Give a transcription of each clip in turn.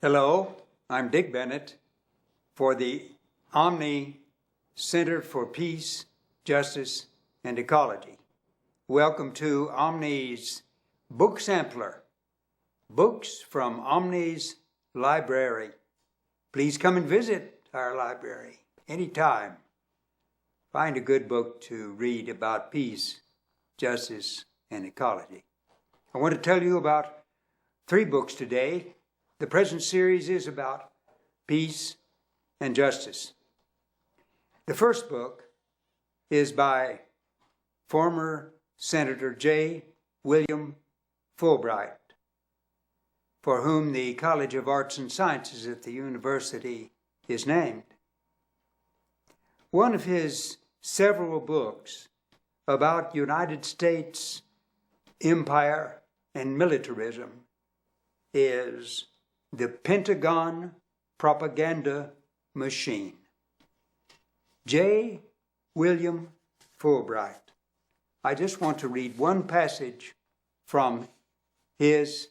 Hello, I'm Dick Bennett for the Omni Center for Peace, Justice, and Ecology. Welcome to Omni's Book Sampler, books from Omni's library. Please come and visit our library anytime. Find a good book to read about peace, justice, and ecology. I want to tell you about 3 books today. The present series is about peace and justice. The first book is by former Senator J. William Fulbright, for whom the College of Arts and Sciences at the university is named. One of his several books about United States empire and militarism is The Pentagon Propaganda Machine. J. William Fulbright. I just want to read one passage from his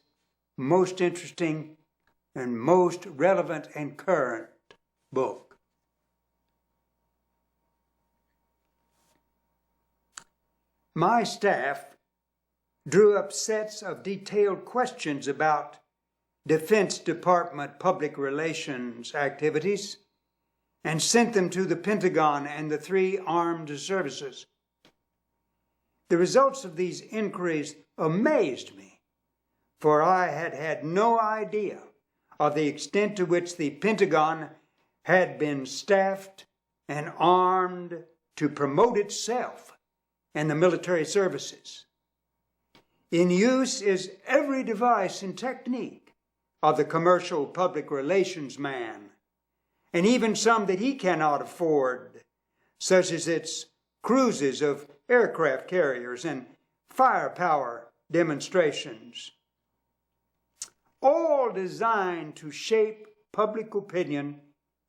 most interesting and most relevant and current book. My staff drew up sets of detailed questions about Defense Department public relations activities and sent them to the Pentagon and the 3 armed services. The results of these inquiries amazed me, for I had had no idea of the extent to which the Pentagon had been staffed and armed to promote itself and the military services. In use is every device and technique of the commercial public relations man, and even some that he cannot afford, such as its cruises of aircraft carriers and firepower demonstrations, all designed to shape public opinion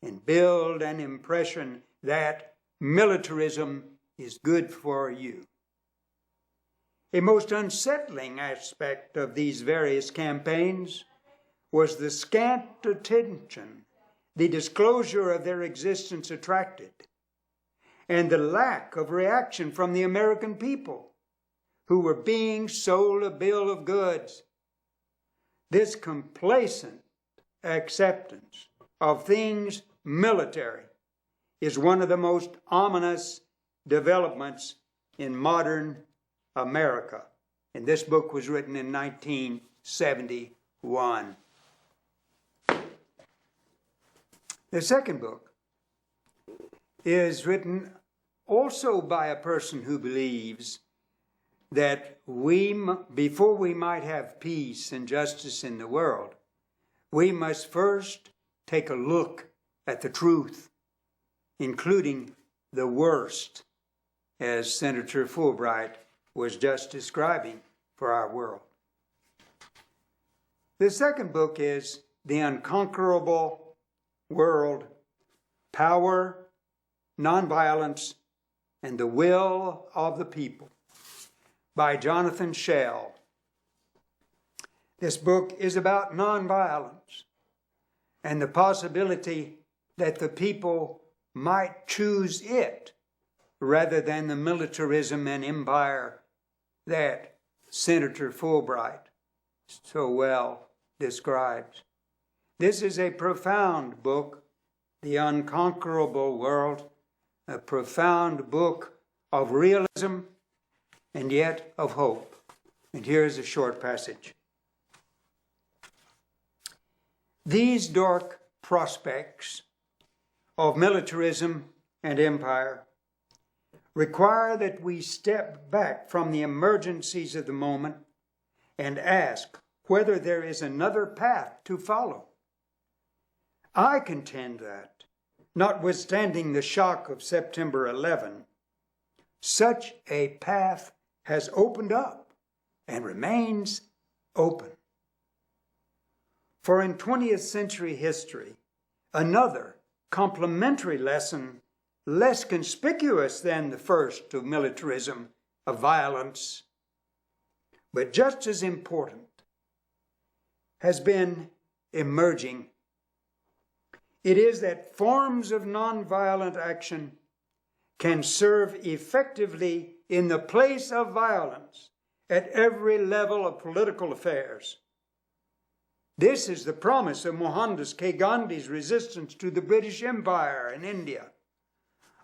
and build an impression that militarism is good for you. A most unsettling aspect of these various campaigns was the scant attention the disclosure of their existence attracted, and the lack of reaction from the American people who were being sold a bill of goods. This complacent acceptance of things military is one of the most ominous developments in modern America. And this book was written in 1971. The second book is written also by a person who believes that before we might have peace and justice in the world, we must first take a look at the truth, including the worst, as Senator Fulbright was just describing for our world. The second book is The Unconquerable World, Power, Nonviolence, and the Will of the People by Jonathan Schell. This book is about nonviolence and the possibility that the people might choose it rather than the militarism and empire that Senator Fulbright so well describes. This is a profound book, The Unconquerable World, a profound book of realism and yet of hope. And here is a short passage. These dark prospects of militarism and empire require that we step back from the emergencies of the moment and ask whether there is another path to follow. I contend that, notwithstanding the shock of September 11, such a path has opened up and remains open. For in 20th century history, another complementary lesson, less conspicuous than the first of militarism, of violence, but just as important, has been emerging. It is that forms of nonviolent action can serve effectively in the place of violence at every level of political affairs. This is the promise of Mohandas K. Gandhi's resistance to the British Empire in India,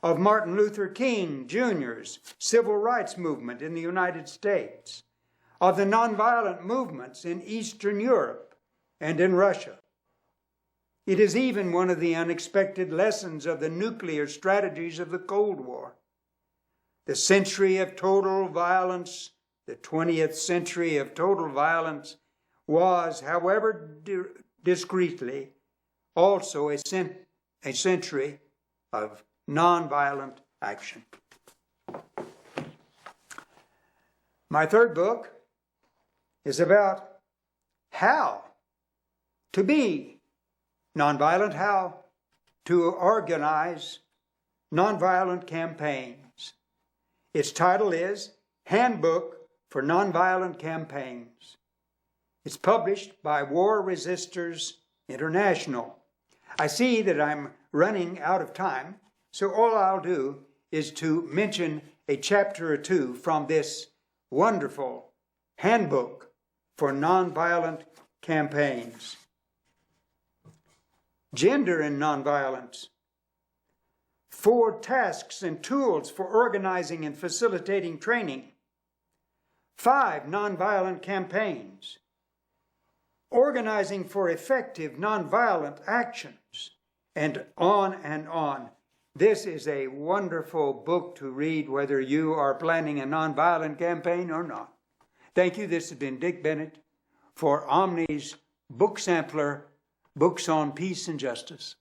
of Martin Luther King Jr.'s civil rights movement in the United States, of the nonviolent movements in Eastern Europe and in Russia. It is even one of the unexpected lessons of the nuclear strategies of the Cold War. The century of total violence, the 20th century of total violence, was, however discreetly, also a century of nonviolent action. My third book is about how to be nonviolent, how to organize nonviolent campaigns. Its title is Handbook for Nonviolent Campaigns. It's published by War Resisters International. I see that I'm running out of time, so all I'll do is to mention a chapter or two from this wonderful handbook for nonviolent campaigns. Gender and nonviolence. 4 tasks and tools for organizing and facilitating training. 5 nonviolent campaigns. Organizing for effective nonviolent actions, and on and on. This is a wonderful book to read whether you are planning a nonviolent campaign or not. Thank you. This has been Dick Bennett for Omni's Book Sampler, Books on Peace and Justice.